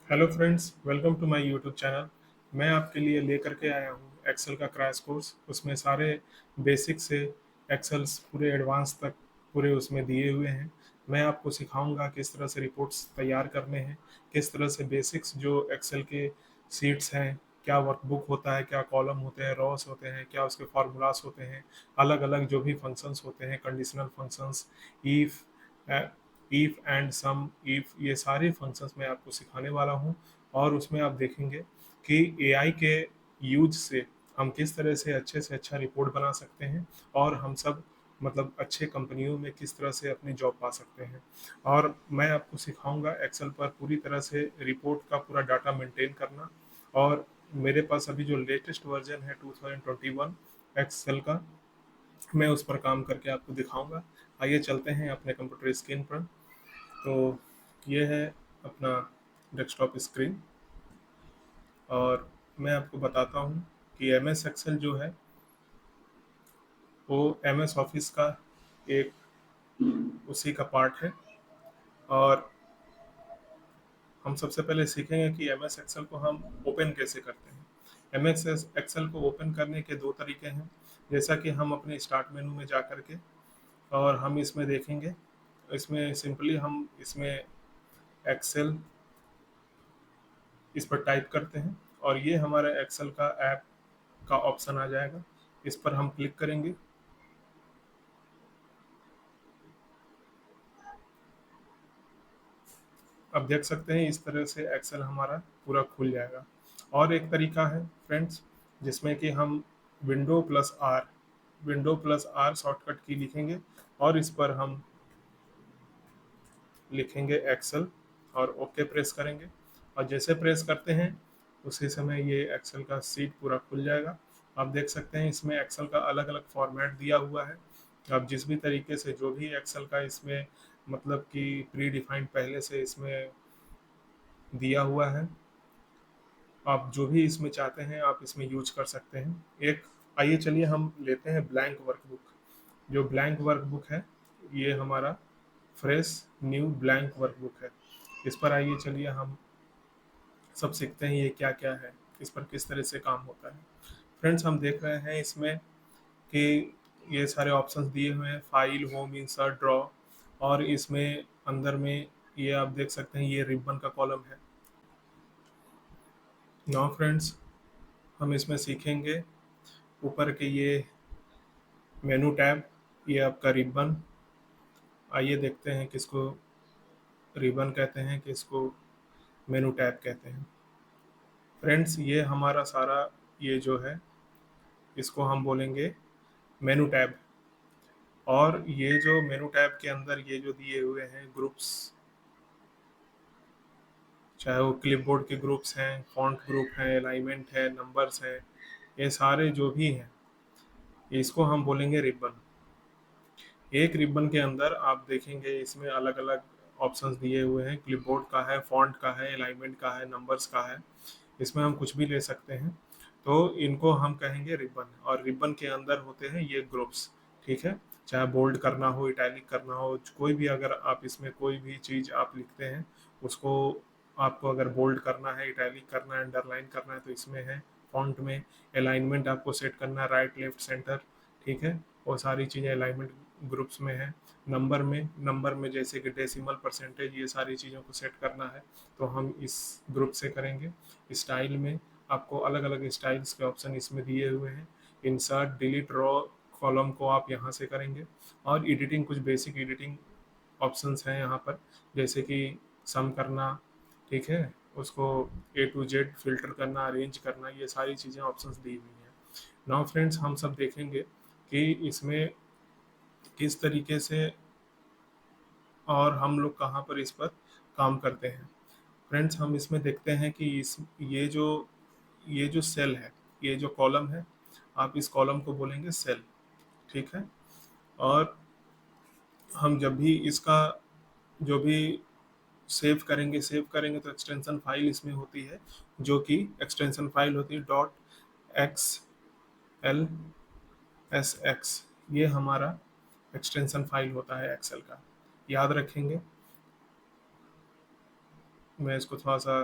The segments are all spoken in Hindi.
Hello friends, welcome to my YouTube channel. मैं आपके लिए लेकर के आया हूँ एक्सेल का क्रैश कोर्स। उसमें सारे बेसिक से एक्सेल्स पूरे एडवांस तक पूरे उसमें दिए हुए हैं। मैं आपको सिखाऊंगा किस तरह से रिपोर्ट्स तैयार करने हैं, किस तरह से बेसिक्स जो एक्सेल के सीट्स हैं, क्या वर्कबुक होता है, क्या कॉलम होते हैं, रॉस होते हैं, क्या उसके फार्मूलास होते हैं, अलग अलग जो भी फंक्शंस होते हैं, conditional functions, if if and sum, if, ये सारे फंक्शंस मैं आपको सिखाने वाला हूँ। और उसमें आप देखेंगे कि एआई के यूज से हम किस तरह से अच्छा रिपोर्ट बना सकते हैं, और हम सब मतलब अच्छे कंपनियों में किस तरह से अपनी जॉब पा सकते हैं। और मैं आपको सिखाऊंगा एक्सेल पर पूरी तरह से रिपोर्ट का पूरा डाटा मेंटेन करना। और मेरे पास अभी जो लेटेस्ट वर्जन है 2021 एक्सेल का, मैं उस पर काम करके आपको दिखाऊंगा। आइए चलते हैं अपने कंप्यूटर स्क्रीन पर। तो ये है अपना डेस्कटॉप स्क्रीन। और मैं आपको बताता हूँ कि एम एस एक्सेल जो है वो एम एस ऑफिस का एक उसी का पार्ट है। और हम सबसे पहले सीखेंगे कि एम एस एक्सेल को हम ओपन कैसे करते हैं। एम एस एक्सेल को ओपन करने के दो तरीके हैं। जैसा कि हम अपने स्टार्ट मेनू में जा कर के और हम इसमें देखेंगे, इसमें सिंपली हम इसमें एक्सेल इस पर टाइप करते हैं और ये हमारा एक्सेल का ऐप का ऑप्शन आ जाएगा। इस पर हम क्लिक करेंगे। अब देख सकते हैं इस तरह से एक्सेल हमारा पूरा खुल जाएगा। और एक तरीका है फ्रेंड्स, जिसमें कि हम window plus R window plus R shortcut की लिखेंगे और इस पर हम लिखेंगे एक्सेल और ओके प्रेस करेंगे। और जैसे प्रेस करते हैं उसी समय ये एक्सेल का सीट पूरा खुल जाएगा। आप देख सकते हैं इसमें एक्सेल का अलग अलग फॉर्मेट दिया हुआ है। आप जिस भी तरीके से जो भी एक्सेल का इसमें मतलब कि प्री डिफाइंड पहले से इसमें दिया हुआ है, आप जो भी इसमें चाहते हैं आप इसमें यूज कर सकते हैं। एक आइए चलिए हम लेते हैं ब्लैंक वर्कबुक। जो ब्लैंक वर्कबुक है ये हमारा फ्रेश न्यू ब्लैंक वर्कबुक है। इस पर आइए चलिए हम सब सीखते हैं ये क्या क्या है, इस पर किस तरह से काम होता है। फ्रेंड्स, हम देख रहे हैं इसमें कि ये सारे ऑप्शंस दिए हुए हैं, फाइल, होम, इंसर्ट, ड्रॉ। और इसमें अंदर में ये आप देख सकते हैं ये रिबन का कॉलम है। नाउ फ्रेंड्स, हम इसमें सीखेंगे ऊपर के ये मेनू टैब, ये आपका रिबन। आइए देखते हैं किसको रिबन कहते हैं, किसको मेनू टैब कहते हैं। फ्रेंड्स, ये हमारा सारा ये जो है इसको हम बोलेंगे मेनू टैब। और ये जो मेनू टैब के अंदर ये जो दिए हुए हैं ग्रुप्स, चाहे वो क्लिपबोर्ड के ग्रुप्स हैं, फॉन्ट ग्रुप हैं, अलाइनमेंट है, नंबर्स हैं, ये सारे जो भी हैं इसको हम बोलेंगे रिबन। एक रिबन के अंदर आप देखेंगे इसमें अलग अलग ऑप्शंस दिए हुए हैं, क्लिपबोर्ड का है, फॉन्ट का है, अलाइनमेंट का है, नंबर्स का है। इसमें हम कुछ भी ले सकते हैं। तो इनको हम कहेंगे रिबन, और रिबन के अंदर होते हैं ये ग्रुप्स। ठीक है, चाहे बोल्ड करना हो, इटैलिक करना हो, कोई भी अगर आप इसमें कोई भी चीज़ आप लिखते हैं उसको आपको अगर बोल्ड करना है, इटैलिक करना है, अंडरलाइन करना है तो इसमें है। फॉन्ट में अलाइनमेंट आपको सेट करना है, राइट लेफ्ट सेंटर। ठीक है, वो सारी चीज़ें अलाइनमेंट ग्रुप्स में है। नंबर में जैसे कि डेसिमल, परसेंटेज, ये सारी चीज़ों को सेट करना है तो हम इस ग्रुप से करेंगे। स्टाइल में आपको अलग अलग स्टाइल्स के ऑप्शन इसमें दिए हुए हैं। इंसर्ट, डिलीट, ड्रॉ कॉलम को आप यहाँ से करेंगे। और एडिटिंग, कुछ बेसिक एडिटिंग ऑप्शंस हैं यहाँ पर, जैसे कि सम करना, ठीक है, उसको ए टू जेड फिल्टर करना, अरेंज करना, ये सारी चीज़ें ऑप्शंस दी हुई हैं। नाउ फ्रेंड्स, हम सब देखेंगे कि इसमें किस तरीके से और हम लोग कहाँ पर इस पर काम करते हैं। फ्रेंड्स, हम इसमें देखते हैं कि इस ये जो सेल है, ये जो कॉलम है, आप इस कॉलम को बोलेंगे सेल। ठीक है। और हम जब भी इसका जो भी सेव करेंगे तो एक्सटेंशन फाइल इसमें होती है, जो कि एक्सटेंशन फाइल होती है dot x L S x. ये हमारा एक्सटेंशन फाइल होता है एक्सेल का, याद रखेंगे। मैं इसको थोड़ा सा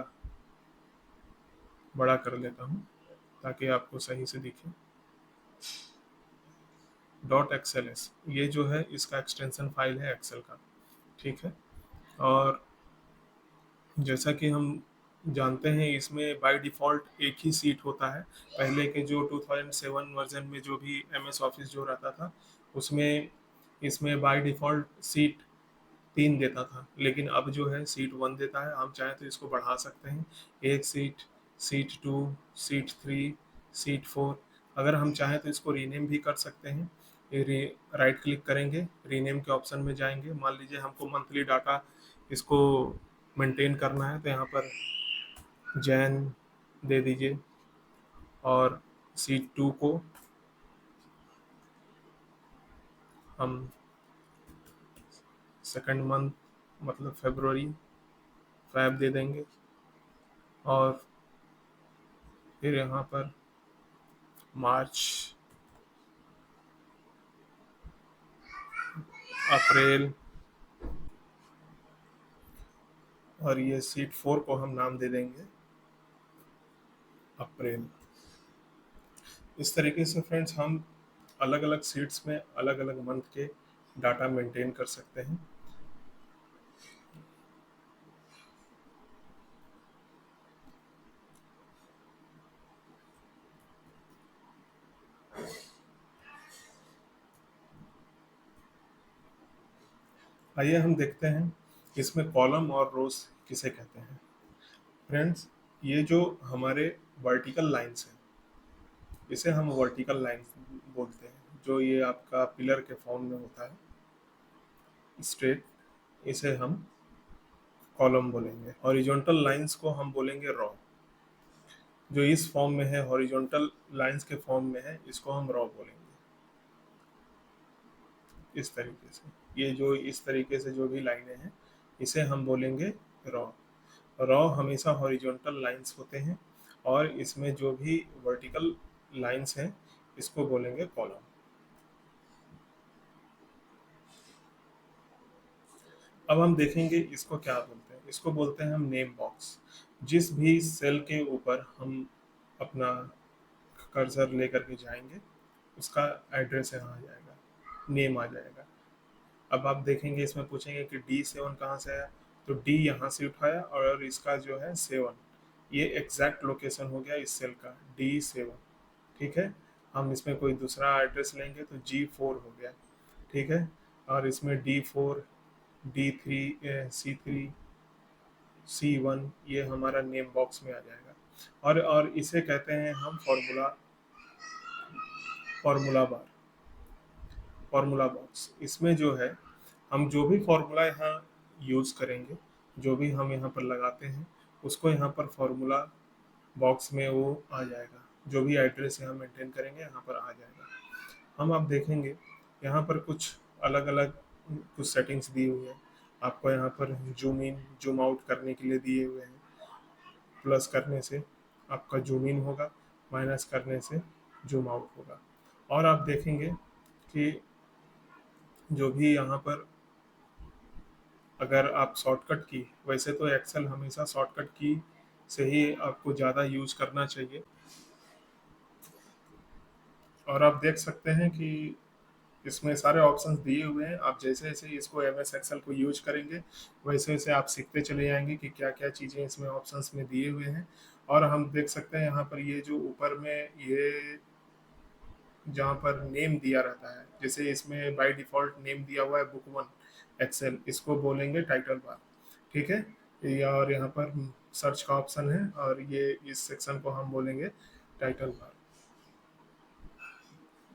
बड़ा कर लेता हूँ ताकि आपको सही से दिखे। डॉट एक्सएल एस ये जो है इसका एक्सटेंशन फाइल है एक्सेल का, ठीक है। और जैसा कि हम जानते हैं इसमें बाय डिफ़ॉल्ट एक ही सीट होता है। पहले के जो 2007 वर्ज़न में जो भी एमएस ऑफ़िस जो रहता था, उसमें इसमें बाय डिफ़ॉल्ट सीट 3 देता था, लेकिन अब जो है सीट 1 देता है। हम चाहें तो इसको बढ़ा सकते हैं, 1 सीट, सीट 2, सीट 3, सीट 4। अगर हम चाहें तो इसको रीनेम भी कर सकते हैं। ये री राइट क्लिक करेंगे, रीनेम के ऑप्शन में जाएँगे। मान लीजिए हमको मंथली डाटा इसको मेंटेन करना है, तो यहाँ पर जैन दे दीजिए और सीट 2 को हम सेकंड मंथ मतलब फरवरी फैब दे देंगे। और फिर यहाँ पर मार्च, अप्रैल, और ये सीट 4 को हम नाम दे देंगे अप्रैल। इस तरीके से फ्रेंड्स हम अलग अलग सीट्स में अलग अलग मंथ के डाटा मेंटेन कर सकते हैं। आइए हम देखते हैं इसमें कॉलम और रोज किसे कहते हैं। फ्रेंड्स, ये जो हमारे वर्टिकल लाइंस हैं, इसे हम वर्टिकल लाइन बोलते हैं। जो ये आपका पिलर के फॉर्म में होता है स्ट्रेट, इसे हम कॉलम बोलेंगे। हॉरिजॉन्टल लाइंस को हम बोलेंगे रॉ। जो इस फॉर्म में है, हॉरिजॉन्टल लाइंस के फॉर्म में है, इसको हम रॉ बोलेंगे। इस तरीके से ये जो इस तरीके से जो भी लाइनें हैं, इसे हम बोलेंगे रॉ। रॉ हमेशा हॉरिजॉन्टल लाइंस होते हैं, और इसमें जो भी वर्टिकल लाइंस हैं, इसको बोलेंगे कॉलम। अब हम देखेंगे इसको क्या बोलते हैं। इसको बोलते हैं हम नेम बॉक्स। जिस भी सेल के ऊपर हम अपना कर्सर लेकर के जाएंगे, उसका एड्रेस यहाँ आ जाएगा, नेम आ जाएगा। अब आप देखेंगे इसमें पूछेंगे कि D7 कहाँ से आया, तो D यहाँ से उठाया और इसका जो है 7, ये एग्जैक्ट लोकेशन हो गया इस सेल का D7, ठीक है। हम इसमें कोई दूसरा एड्रेस लेंगे तो G4 हो गया, ठीक है। और इसमें D4, D3, C3, C1 ये हमारा नेम बॉक्स में आ जाएगा। और इसे कहते हैं हम फॉर्मूला बार, फॉर्मूला बॉक्स। इसमें जो है हम जो भी फॉर्मूला यहाँ यूज़ करेंगे, जो भी हम यहाँ पर लगाते हैं, उसको यहाँ पर फॉर्मूला बॉक्स में वो आ जाएगा। जो भी एड्रेस यहाँ मेंटेन करेंगे यहाँ पर आ जाएगा। हम आप देखेंगे यहाँ पर कुछ अलग अलग कुछ सेटिंग्स दी हुई है। आपको यहाँ पर जूम इन जूम आउट करने के लिए दिए हुए हैं। प्लस करने से आपका जूम इन होगा, माइनस करने से जूम आउट होगा। और आप देखेंगे कि जो भी यहाँ पर अगर आप शॉर्टकट की, वैसे तो एक्सेल हमेशा शॉर्टकट की से ही आपको ज़्यादा यूज करना चाहिए। और आप देख सकते हैं कि इसमें सारे ऑप्शंस दिए हुए हैं। आप जैसे जैसे इसको एम एस एक्सेल को यूज करेंगे, वैसे वैसे आप सीखते चले जाएंगे कि क्या क्या चीज़ें इसमें ऑप्शंस में दिए हुए हैं। और हम देख सकते हैं यहाँ पर ये जो ऊपर में ये जहाँ पर नेम दिया रहता है, जैसे इसमें बाय डिफ़ॉल्ट नेम दिया हुआ है बुक 1 एक्सेल, इसको बोलेंगे टाइटल बार, ठीक है। और यहाँ पर सर्च का ऑप्शन है, और ये इस सेक्शन को हम बोलेंगे टाइटल बार।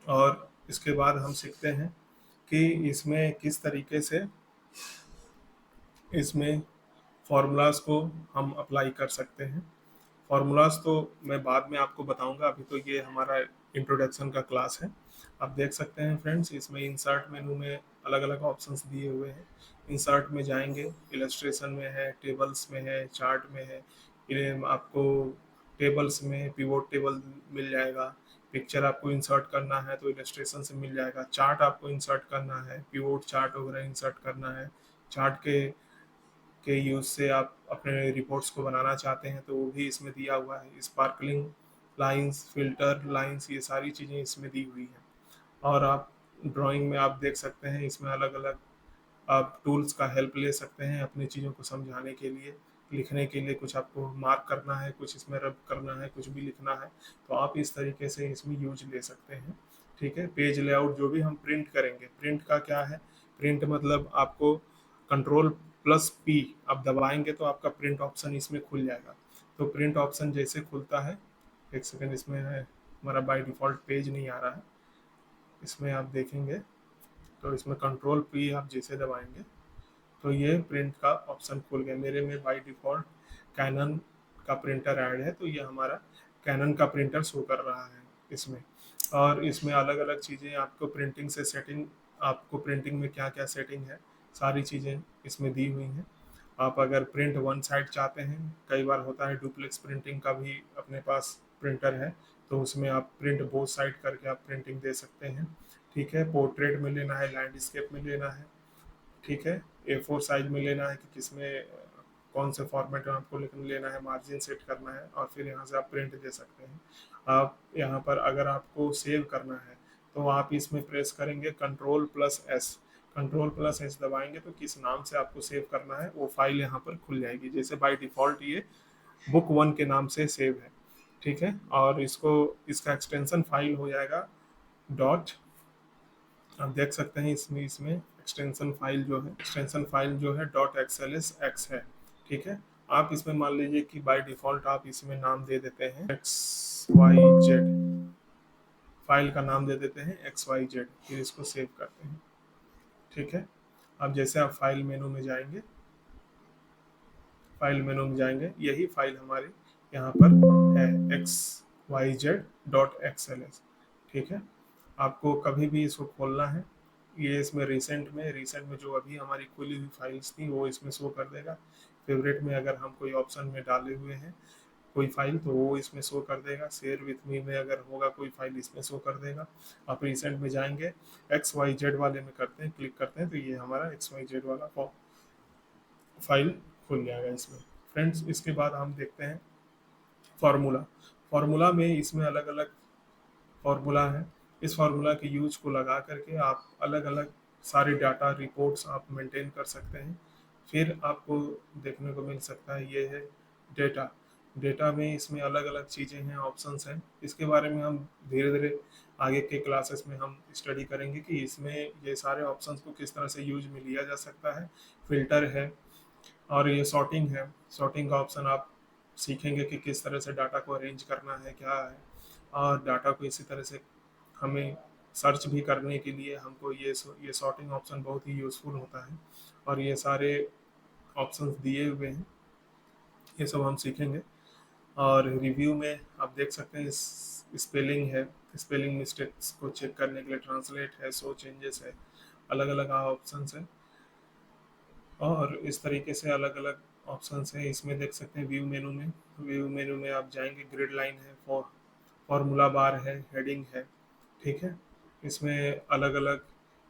और इसके बाद हम सीखते हैं कि इसमें किस तरीके से इसमें फार्मूलाज को हम अप्लाई कर सकते हैं। फार्मूलाज तो मैं बाद में आपको बताऊंगा, अभी तो ये हमारा इंट्रोडक्शन का क्लास है। आप देख सकते हैं फ्रेंड्स, इसमें इंसर्ट मेनू में अलग अलग ऑप्शंस दिए हुए हैं। इंसर्ट में जाएंगे, इलस्ट्रेशन में है, टेबल्स में है, चार्ट में है। ये आपको टेबल्स में पिवोट टेबल मिल जाएगा। पिक्चर आपको इंसर्ट करना है तो इलस्ट्रेशन से मिल जाएगा। चार्ट आपको इंसर्ट करना है, पिवोट चार्ट वगैरह इंसर्ट करना है, चार्ट के के यूज़ से आप अपने रिपोर्ट्स को बनाना चाहते हैं तो वो भी इसमें दिया हुआ है। स्पार्कलिंग लाइंस, फिल्टर लाइंस, ये सारी चीज़ें इसमें दी हुई हैं। और आप ड्राइंग में आप देख सकते हैं इसमें अलग अलग आप टूल्स का हेल्प ले सकते हैं अपनी चीज़ों को समझाने के लिए, लिखने के लिए। कुछ आपको मार्क करना है, कुछ इसमें रब करना है, कुछ भी लिखना है, तो आप इस तरीके से इसमें यूज ले सकते हैं। ठीक है। पेज लेआउट जो भी हम प्रिंट करेंगे, प्रिंट का क्या है, प्रिंट मतलब आपको कंट्रोल+P आप दबाएंगे तो आपका प्रिंट ऑप्शन इसमें खुल जाएगा। तो प्रिंट ऑप्शन जैसे खुलता है, एक सेकेंड, इसमें है हमारा बाय डिफ़ॉल्ट पेज नहीं आ रहा है, इसमें आप देखेंगे तो इसमें कंट्रोल+P आप जैसे दबाएंगे तो ये प्रिंट का ऑप्शन खुल गया। मेरे में बाय डिफ़ॉल्ट कैनन का प्रिंटर ऐड है, तो ये हमारा कैनन का प्रिंटर शो कर रहा है इसमें। और इसमें अलग अलग चीज़ें आपको प्रिंटिंग से सेटिंग, आपको प्रिंटिंग में क्या क्या सेटिंग है, सारी चीज़ें इसमें दी हुई हैं। आप अगर प्रिंट वन साइड चाहते हैं, कई बार होता है डुप्लेक्स प्रिंटिंग का भी अपने पास प्रिंटर है, तो उसमें आप प्रिंट बोथ साइड करके आप प्रिंटिंग दे सकते हैं। ठीक है। पोर्ट्रेट में लेना है, लैंडस्केप में लेना है, ठीक है, A4 साइज में लेना है कि किसमें कौन से फॉर्मेट में आपको लेना है, मार्जिन सेट करना है, और फिर यहाँ से आप प्रिंट दे सकते हैं। आप यहाँ पर अगर आपको सेव करना है तो आप इसमें प्रेस करेंगे कंट्रोल+S, कंट्रोल+S दबाएंगे तो किस नाम से आपको सेव करना है वो फाइल यहाँ पर खुल जाएगी। जैसे बाय डिफ़ॉल्ट ये book 1 के नाम से सेव है। ठीक है। और इसको, इसका एक्सटेंशन फाइल हो जाएगा डॉट, आप देख सकते हैं इसमें इसमें एक्सटेंशन फाइल जो है, एक्सटेंशन फाइल जो है .xlsx है। ठीक है। आप इसमें मान लीजिए कि बाय डिफ़ॉल्ट आप इसमें नाम दे देते हैं XYZ, फाइल का नाम दे देते हैं XYZ, फिर इसको सेव करते हैं। ठीक है। अब जैसे आप फाइल मेनू में जाएंगे, फाइल मेनू में जाएंगे, यही फाइल हमारे यहाँ पर है XYZ.xls। ठीक है। आपको कभी भी इसको खोलना है, ये इसमें रिसेंट में जो अभी हमारी खुली हुई फाइल्स थी वो इसमें शो कर देगा। फेवरेट में अगर हम कोई ऑप्शन में डाले हुए हैं कोई फाइल तो वो इसमें शो कर देगा। शेयर विथ मी में अगर होगा कोई फाइल इसमें शो कर देगा। आप रिसेंट में जाएंगे, XYZ वाले में करते हैं, क्लिक करते हैं तो ये हमारा XYZ वाला फाइल खुल जाएगा इसमें। फ्रेंड्स, इसके बाद हम देखते हैं फार्मूला। फार्मूला में इसमें अलग अलग फार्मूला है। इस फार्मूला के यूज को लगा करके आप अलग अलग सारे डाटा रिपोर्ट्स आप मेंटेन कर सकते हैं। फिर आपको देखने को मिल सकता है ये है डेटा। डेटा में इसमें अलग अलग चीज़ें हैं, ऑप्शंस हैं। इसके बारे में हम धीरे धीरे आगे के क्लासेस में हम स्टडी करेंगे कि इसमें ये सारे ऑप्शंस को किस तरह से यूज में लिया जा सकता है। फिल्टर है और ये सॉर्टिंग है। सॉर्टिंग का ऑप्शन आप सीखेंगे कि किस तरह से डाटा को अरेंज करना है, क्या है। और डाटा को इसी तरह से हमें सर्च भी करने के लिए हमको ये सॉर्टिंग ऑप्शन बहुत ही यूज़फुल होता है। और ये सारे ऑप्शंस दिए हुए हैं, ये सब हम सीखेंगे। और रिव्यू में आप देख सकते हैं स्पेलिंग है, स्पेलिंग मिस्टेक्स को चेक करने के लिए ट्रांसलेट है, शो चेंजेस है, अलग अलग ऑप्शंस हैं। और इस तरीके से अलग अलग ऑप्शंस हैं। इसमें देख सकते हैं व्यू मेनू में आप जाएंगे, ग्रिड लाइन है, फॉर्मूला बार है, हेडिंग है। ठीक है। इसमें अलग अलग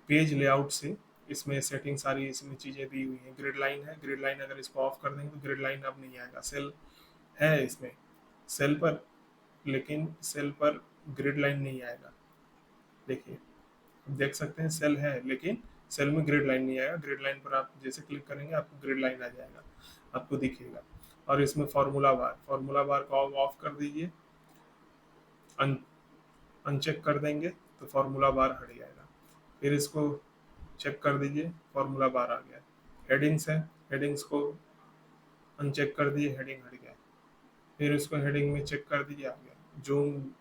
पेज लेआउट से इसमें सेटिंग सारी इसमें चीज़ें दी हुई हैं। ग्रिड लाइन है, ग्रिड लाइन अगर इसको ऑफ कर देंगे तो ग्रिड लाइन अब नहीं आएगा। सेल है इसमें, सेल पर, लेकिन सेल पर ग्रिड लाइन नहीं आएगा। देखिए, देख सकते हैं सेल है लेकिन सेल में ग्रिड लाइन नहीं आएगा। ग्रिड लाइन पर आप जैसे क्लिक करेंगे आपको ग्रिड लाइन आ जाएगा, आपको दिखेगा। और इसमें फार्मूला बार को ऑफ कर दीजिए, अनचेक कर देंगे तो फार्मूला बार हट जाएगा। फिर इसको चेक कर दीजिए, फार्मूला बार आ गया। हेडिंग्स है, हेडिंग्स को अनचेक कर दिए, हेडिंग हट गया। फिर इसको हेडिंग में चेक कर दीजिए, आ गया। जूम,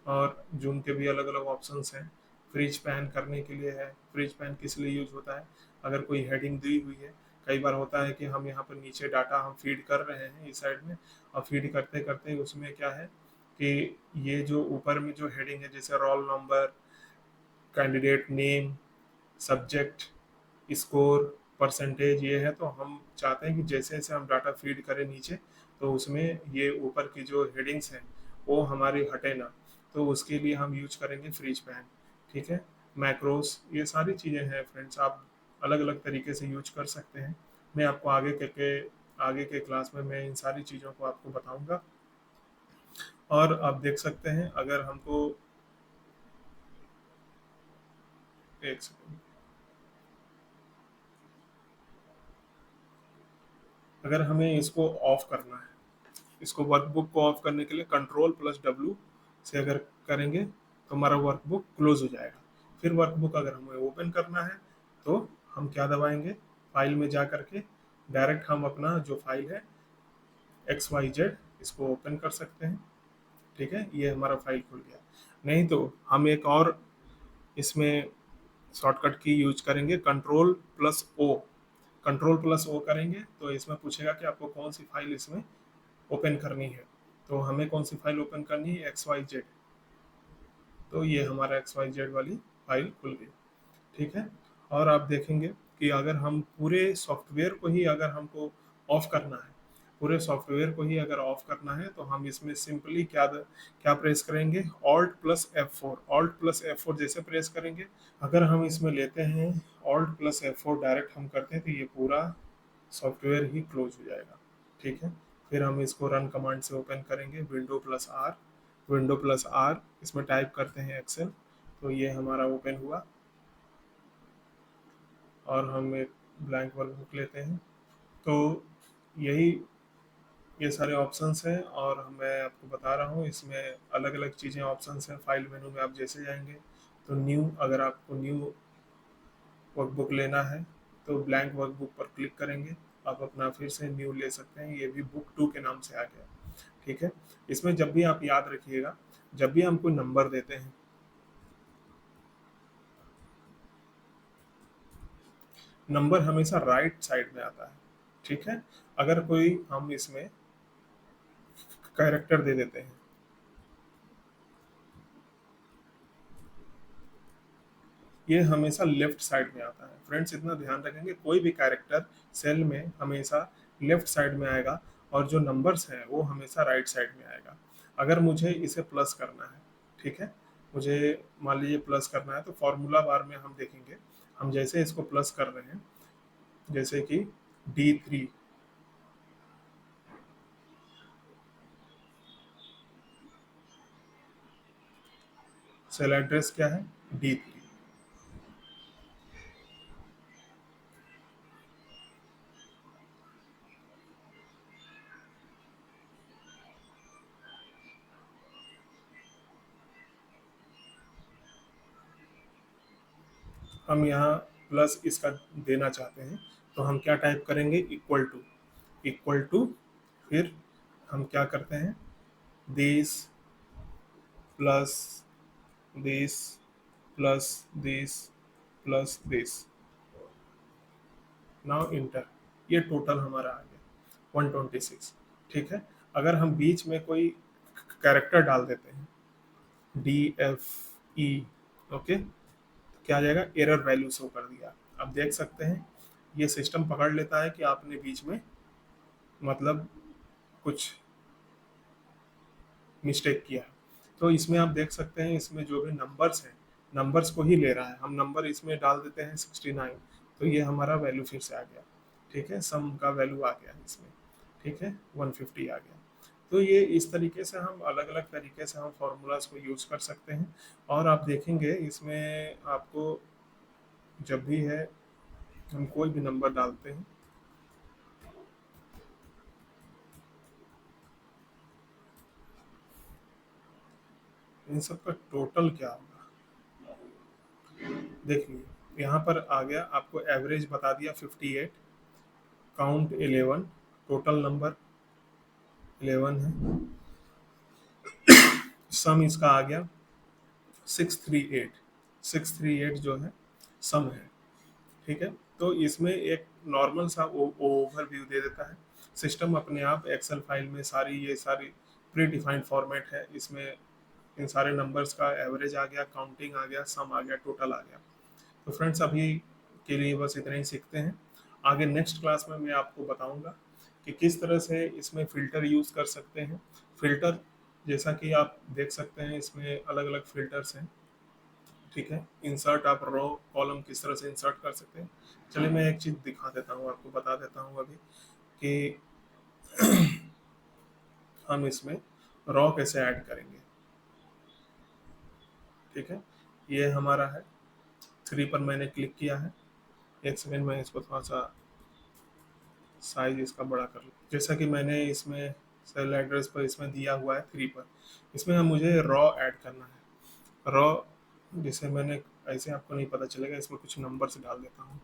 और जूम के भी अलग अलग ऑप्शंस हैं। फ्रीज पैन करने के लिए है। फ्रीज पैन किस लिए यूज होता है, अगर कोई हेडिंग दी हुई है, कई बार होता है कि हम यहाँ पर नीचे डाटा हम फीड कर रहे हैं इस साइड में, और फीड करते करते उसमें क्या है कि ये जो ऊपर में जो हेडिंग है जैसे roll number, candidate name, subject, score, percentage, ये है, तो हम चाहते हैं कि जैसे जैसे हम डाटा फीड करें नीचे तो उसमें ये ऊपर की जो हेडिंग्स हैं वो हमारी हटे ना, तो उसके लिए हम यूज करेंगे फ्रीज पैन। ठीक है। मैक्रोस, ये सारी चीज़ें हैं फ्रेंड्स, आप अलग अलग तरीके से यूज कर सकते हैं। मैं आपको आगे के क्लास में मैं इन सारी चीज़ों को आपको बताऊंगा। और आप देख सकते हैं, अगर हमको एक सेकंड, अगर हमें इसको ऑफ करना है, इसको वर्कबुक को ऑफ करने के लिए Ctrl+W से अगर करेंगे तो हमारा वर्कबुक क्लोज हो जाएगा। फिर वर्कबुक अगर हमें ओपन करना है तो हम क्या दबाएंगे, फाइल में जा करके डायरेक्ट हम अपना जो फाइल है XYZ इसको ओपन कर सकते हैं। ठीक है, ये हमारा फाइल खुल गया। नहीं तो हम एक और इसमें शॉर्टकट की यूज करेंगे, Ctrl+O। Ctrl+O करेंगे तो इसमें पूछेगा कि आपको कौन सी फाइल इसमें ओपन करनी है। तो हमें कौन सी फाइल ओपन करनी है, XYZ। तो ये हमारा XYZ वाली फाइल खुल गई। ठीक है। और आप देखेंगे कि अगर हम पूरे सॉफ्टवेयर को ही अगर हमको ऑफ करना है, पूरे सॉफ्टवेयर को ही अगर ऑफ करना है तो हम इसमें सिंपली क्या प्रेस करेंगे, Alt+F4। Alt+F4 जैसे प्रेस करेंगे, अगर हम इसमें लेते हैं Alt+F4 डायरेक्ट हम करते हैं तो ये पूरा सॉफ्टवेयर ही क्लोज हो जाएगा। ठीक है। फिर हम इसको रन कमांड से ओपन करेंगे, Window+R। Window+R इसमें टाइप करते हैं एक्सेल, तो ये हमारा ओपन हुआ। और हम एक ब्लैंक वर्कबुक लेते हैं। तो यही ये सारे ऑप्शंस हैं, और मैं आपको बता रहा हूँ इसमें अलग अलग चीज़ें ऑप्शंस हैं। फाइल मेनू में आप जैसे जाएंगे तो न्यू, अगर आपको न्यू वर्कबुक लेना है तो ब्लैंक वर्कबुक पर क्लिक करेंगे, आप अपना फिर से न्यू ले सकते हैं। ये भी बुक 2 के नाम से आ गया। ठीक है। इसमें जब भी आप याद रखिएगा, जब भी हम कोई नंबर देते हैं, नंबर हमेशा राइट साइड में आता है। ठीक है। अगर कोई हम इसमें कैरेक्टर दे देते हैं, ये हमेशा लेफ्ट साइड में आता है। फ्रेंड्स इतना ध्यान रखेंगे, कोई भी कैरेक्टर सेल में हमेशा लेफ्ट साइड में आएगा, और जो नंबर्स हैं वो हमेशा राइट साइड में आएगा। अगर मुझे इसे प्लस करना है, ठीक है, मुझे मान लीजिए प्लस करना है, तो फॉर्मूला बार में हम देखेंगे, हम जैसे इसको प्लस कर रहे हैं, जैसे कि D3, सेल एड्रेस क्या है, D3। हम यहाँ प्लस इसका देना चाहते हैं, तो हम क्या टाइप करेंगे, इक्वल टू, फिर हम क्या करते हैं, this plus this plus this plus this, now inter. ये टोटल हमारा आ गया 126। ठीक है। अगर हम बीच में कोई कैरेक्टर डाल देते हैं, DFE, ओके, तो क्या आ जाएगा, एरर वैल्यू शो कर दिया। अब देख सकते हैं ये सिस्टम पकड़ लेता है कि आपने बीच में मतलब कुछ मिस्टेक किया है। तो इसमें आप देख सकते हैं, इसमें जो भी नंबर्स हैं, नंबर्स को ही ले रहा है। हम नंबर इसमें डाल देते हैं 69, तो ये हमारा वैल्यू फिर से आ गया। ठीक है, सम का वैल्यू आ गया इसमें। ठीक है, 150 आ गया। तो ये इस तरीके से हम अलग अलग तरीके से हम फार्मूलाज को यूज़ कर सकते हैं। और आप देखेंगे इसमें आपको जब भी है हम कोई भी नंबर डालते हैं, इन सब का टोटल क्या होगा, देखिए यहाँ पर आ गया, आपको एवरेज बता दिया 58, काउंट 11, टोटल नंबर 11 है, सम इसका आ गया 638, 638 जो है सम है। ठीक है। तो इसमें एक नॉर्मल सा ओवरव्यू दे देता है सिस्टम अपने आप। एक्सेल फाइल में ये सारी प्री डिफाइंड फॉर्मेट है, इसमें इन सारे नंबर्स का एवरेज आ गया, काउंटिंग आ गया, सम आ गया, टोटल आ गया। तो फ्रेंड्स अभी के लिए बस इतना ही सीखते हैं। आगे नेक्स्ट क्लास में मैं आपको बताऊंगा कि किस तरह से इसमें फ़िल्टर यूज़ कर सकते हैं। फ़िल्टर जैसा कि आप देख सकते हैं इसमें अलग अलग फ़िल्टर्स हैं। ठीक है। इंसर्ट आप रो कॉलम किस तरह से इंसर्ट कर सकते हैं, चलिए मैं एक चीज़ दिखा देता हूँ आपको, बता देता हूँ अभी कि हम इसमें रॉ कैसे ऐड करेंगे। ठीक है, ये हमारा है, 3 पर मैंने क्लिक किया है। एक सेकेंड में इसको थोड़ा सा साइज इसका बड़ा कर लूँ। जैसा कि मैंने इसमें सेल एड्रेस पर इसमें दिया हुआ है 3 पर, इसमें हम मुझे रॉ ऐड करना है। रॉ जिसे मैंने, ऐसे आपको नहीं पता चलेगा, इसमें कुछ नंबर्स डाल देता हूँ।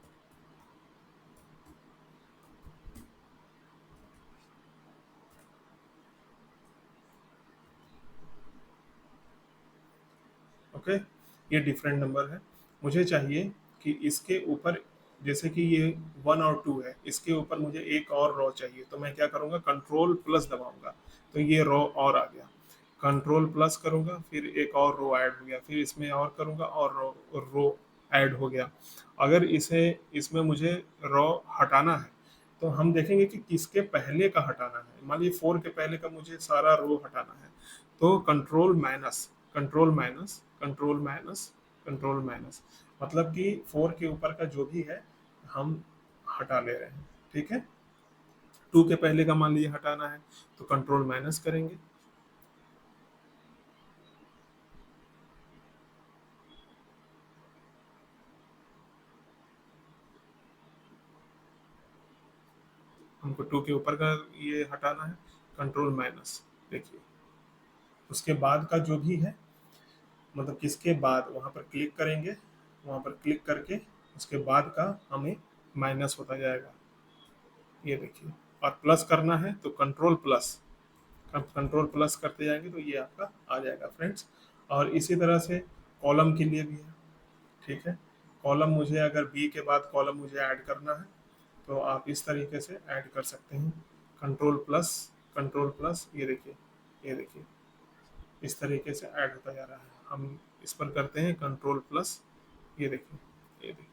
ओके, ये डिफरेंट नंबर है। मुझे चाहिए कि इसके ऊपर, जैसे कि ये 1 और 2 है, इसके ऊपर मुझे एक और रो चाहिए, तो मैं क्या करूँगा, कंट्रोल प्लस दबाऊंगा, तो ये रो और आ गया। कंट्रोल प्लस करूँगा, फिर एक और रो ऐड हो गया, फिर इसमें और करूँगा और रो ऐड हो गया। अगर इसे, इसमें मुझे रो हटाना है, तो हम देखेंगे कि किसके पहले का हटाना है। मान लीजिए 4 के पहले का मुझे सारा रो हटाना है, तो control minus, control minus, control minus, control minus, मतलब कि 4 के ऊपर का जो भी है हम हटा ले रहे हैं। ठीक है, 2 के पहले का मान लीजिए हटाना है, तो कंट्रोल माइनस करेंगे। हमको 2 के ऊपर का ये हटाना है, कंट्रोल माइनस। देखिए, उसके बाद का जो भी है, मतलब किसके बाद, वहाँ पर क्लिक करेंगे, वहाँ पर क्लिक करके उसके बाद का हमें माइनस होता जाएगा। ये देखिए, और प्लस करना है तो कंट्रोल प्लस, अब कंट्रोल प्लस करते जाएंगे तो ये आपका आ जाएगा फ्रेंड्स। और इसी तरह से कॉलम के लिए भी है। ठीक है, कॉलम मुझे अगर बी के बाद कॉलम मुझे ऐड करना है, तो आप इस तरीके से ऐड कर सकते हैं। कंट्रोल प्लस, कंट्रोल प्लस, ये देखिए, ये देखिए, इस तरीके से ऐड होता जा रहा है। हम इस पर करते हैं कंट्रोल प्लस, ये देखिए, ये देखिए,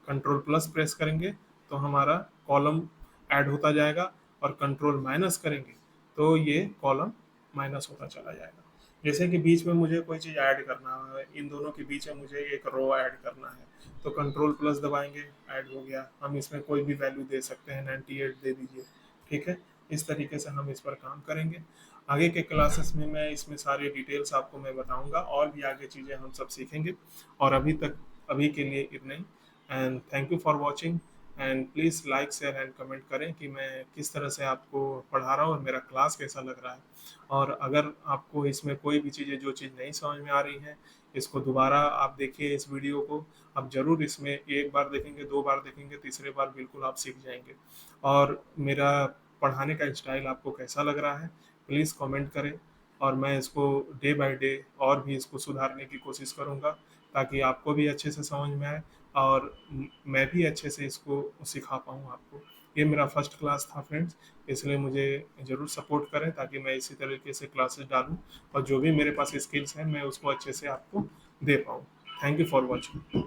कंट्रोल प्लस प्रेस करेंगे तो हमारा कॉलम ऐड होता जाएगा, और कंट्रोल माइनस करेंगे तो ये कॉलम माइनस होता चला जाएगा। जैसे कि बीच में मुझे कोई चीज़ ऐड करना है, इन दोनों के बीच में मुझे एक रो ऐड करना है, तो कंट्रोल प्लस दबाएंगे, ऐड हो गया। हम इसमें कोई भी वैल्यू दे सकते हैं, 98 दे दीजिए। ठीक है, इस तरीके से हम इस पर काम करेंगे। आगे के क्लासेस में मैं इसमें सारी डिटेल्स आपको मैं बताऊंगा, और भी आगे चीज़ें हम सब सीखेंगे। और अभी के लिए इतना ही। And thank you for watching. And please like share and comment करें कि मैं किस तरह से आपको पढ़ा रहा हूँ और मेरा क्लास कैसा लग रहा है। और अगर आपको इसमें कोई भी चीज़ें, जो चीज़ नहीं समझ में आ रही है, इसको दोबारा आप देखिए, इस वीडियो को आप ज़रूर, इसमें एक बार देखेंगे, 2 बार देखेंगे, तीसरे बार बिल्कुल आप सीख जाएंगे। और मेरा पढ़ाने का स्टाइल आपको कैसा लग रहा है, प्लीज़ कमेंट करें, और मैं इसको डे बाय डे और भी इसको सुधारने की कोशिश करूँगा, ताकि आपको भी अच्छे से समझ में आए, और मैं भी अच्छे से इसको सिखा पाऊँ आपको। ये मेरा फर्स्ट क्लास था फ्रेंड्स, इसलिए मुझे ज़रूर सपोर्ट करें, ताकि मैं इसी तरीके से क्लासेस डालूँ, और जो भी मेरे पास स्किल्स हैं मैं उसको अच्छे से आपको दे पाऊँ। Thank you for watching.